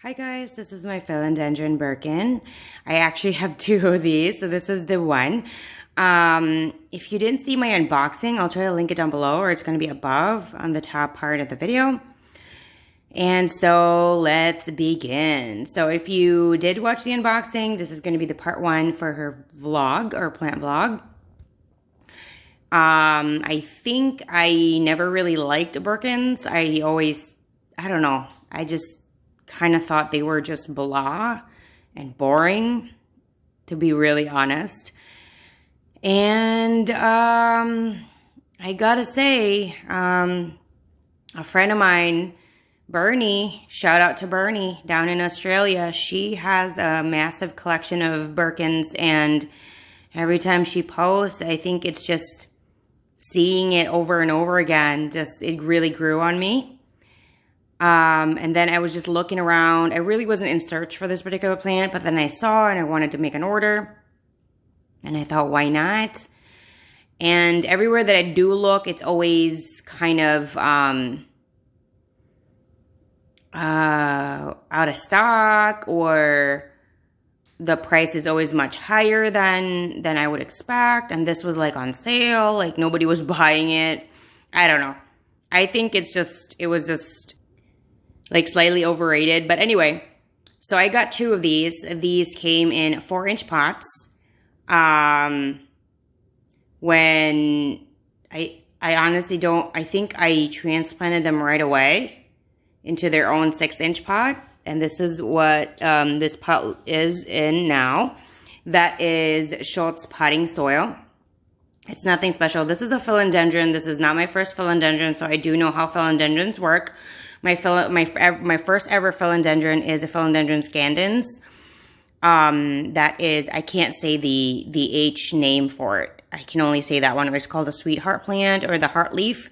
Hi guys, this is my philodendron Birkin. I actually have two of these, so this is the one. If you didn't see my unboxing, I'll try to link it down below, or it's going to be above on the top part of the video. And so let's begin. So if you did watch the unboxing, this is going to be the part one for her vlog or plant vlog. I think I never really liked Birkins. I don't know, I just kind of thought they were just blah and boring, to be really honest. And I gotta say, a friend of mine, Bernie, shout out to Bernie down in Australia, she has a massive collection of Birkins, and every time she posts, I think it's just seeing it over and over again, it really grew on me. And then I was just looking around. I really wasn't in search for this particular plant, but then I saw and I wanted to make an order. And I thought, why not? And everywhere that I do look, it's always kind of out of stock, or the price is always much higher than I would expect. And this was like on sale, like nobody was buying it. I don't know. I think it was just like slightly overrated. But anyway, so I got two of these. These came in 4-inch pots. When I honestly I think I transplanted them right away into their own 6-inch pot. And this is what this pot is in now. That is Schultz potting soil. It's nothing special. This is a philodendron. This is not my first philodendron, so I do know how philodendrons work. My first ever philodendron is a philodendron scandens. That is, I can't say the H name for it. I can only say that one. It was called the sweetheart plant or the heart leaf.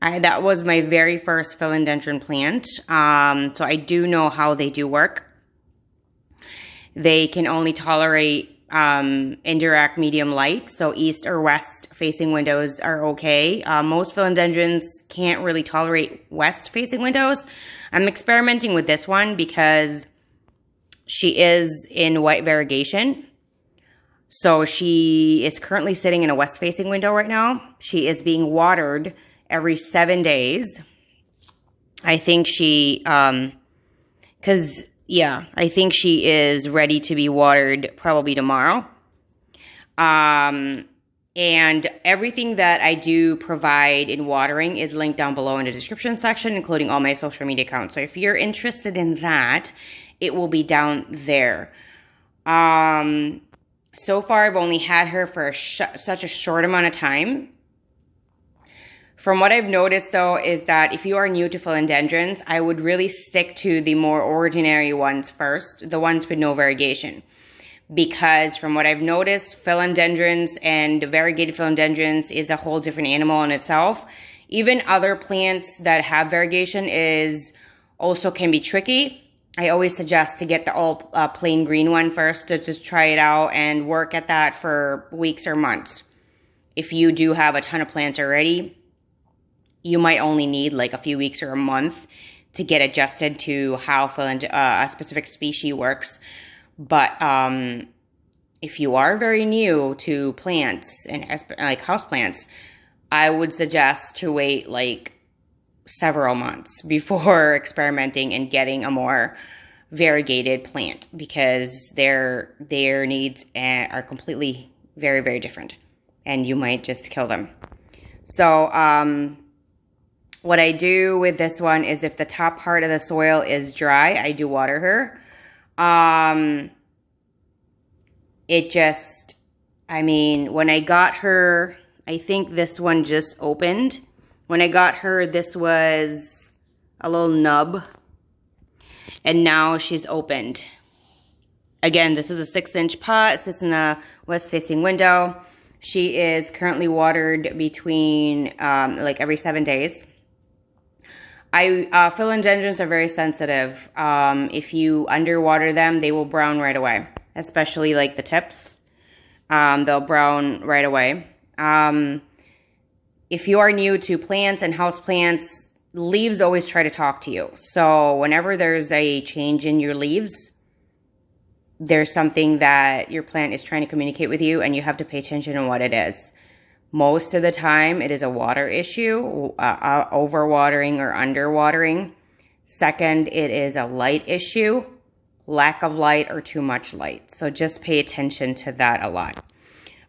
That was my very first philodendron plant. So I do know how they do work. They can only tolerate indirect medium light, so east or west facing windows are okay. Most philodendrons can't really tolerate west facing windows. I'm experimenting with this one because she is in white variegation. So she is currently sitting in a west facing window right now. She is being watered every 7 days. I think I think she is ready to be watered probably tomorrow. And everything that I do provide in watering is linked down below in the description section, including all my social media accounts. So if you're interested in that, it will be down there. So far, I've only had her for such a short amount of time. From what I've noticed, though, is that if you are new to philodendrons, I would really stick to the more ordinary ones first, the ones with no variegation. Because from what I've noticed, philodendrons and variegated philodendrons is a whole different animal in itself. Even other plants that have variegation also can be tricky. I always suggest to get the all plain green one first to just try it out and work at that for weeks or months. If you do have a ton of plants already, you might only need like a few weeks or a month to get adjusted to how a specific species works. But if you are very new to plants and like houseplants, I would suggest to wait like several months before experimenting and getting a more variegated plant, because their needs are completely very, very different, and you might just kill them. So what I do with this one is if the top part of the soil is dry, I do water her. When I got her, I think this one just opened. When I got her, this was a little nub, and now she's opened. Again, this is a 6-inch pot. It sits in a west-facing window. She is currently watered between like every 7 days. Philodendrons are very sensitive. If you underwater them, they will brown right away, especially like the tips. They'll brown right away. If you are new to plants and houseplants, leaves always try to talk to you. So whenever there's a change in your leaves, there's something that your plant is trying to communicate with you, and you have to pay attention on what it is. Most of the time, it is a water issue, overwatering or underwatering. Second, it is a light issue, lack of light or too much light. So just pay attention to that a lot.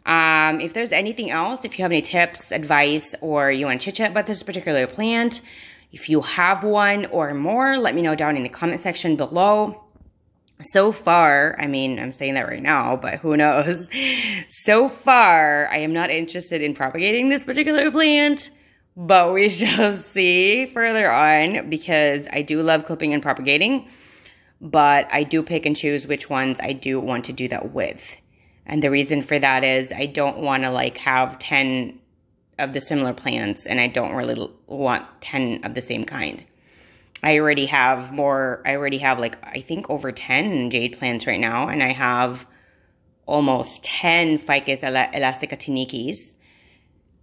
If there's anything else, if you have any tips, advice, or you want to chit chat about this particular plant, if you have one or more, let me know down in the comment section below. So far, I mean, I'm saying that right now, but who knows? So far, I am not interested in propagating this particular plant, but we shall see further on, because I do love clipping and propagating, but I do pick and choose which ones I do want to do that with. And the reason for that is I don't want to like have 10 of the similar plants, and I don't really want 10 of the same kind. I already have like, I think over 10 jade plants right now, and I have almost 10 Ficus elastica tanikis.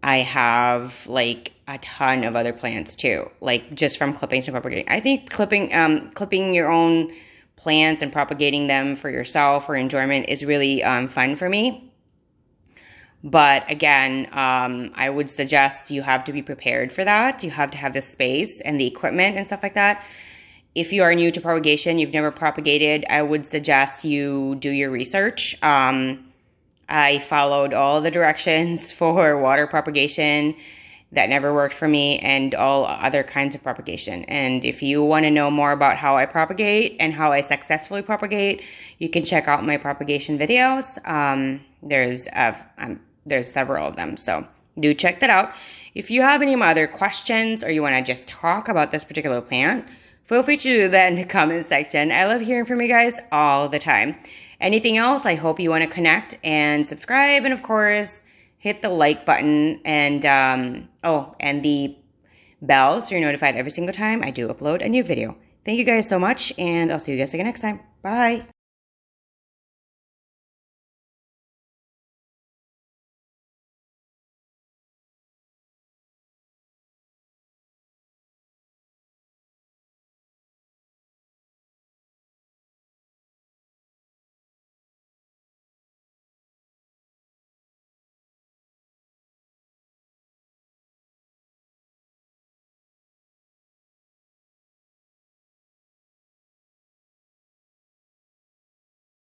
I have like a ton of other plants too, like just from clippings and propagating. I think clipping your own plants and propagating them for yourself for enjoyment is really fun for me. But again, I would suggest you have to be prepared for that. You have to have the space and the equipment and stuff like that. If you are new to propagation, you've never propagated, I would suggest you do your research. I followed all the directions for water propagation. That never worked for me, and all other kinds of propagation. And if you want to know more about how I propagate and how I successfully propagate, you can check out my propagation videos. There's several of them, so do check that out. If you have any other questions or you want to just talk about this particular plant, feel free to do that in the comment section. I love hearing from you guys all the time. Anything else, I hope you want to connect and subscribe, and of course, hit the like button and and the bell so you're notified every single time I do upload a new video. Thank you guys so much, and I'll see you guys again next time. Bye.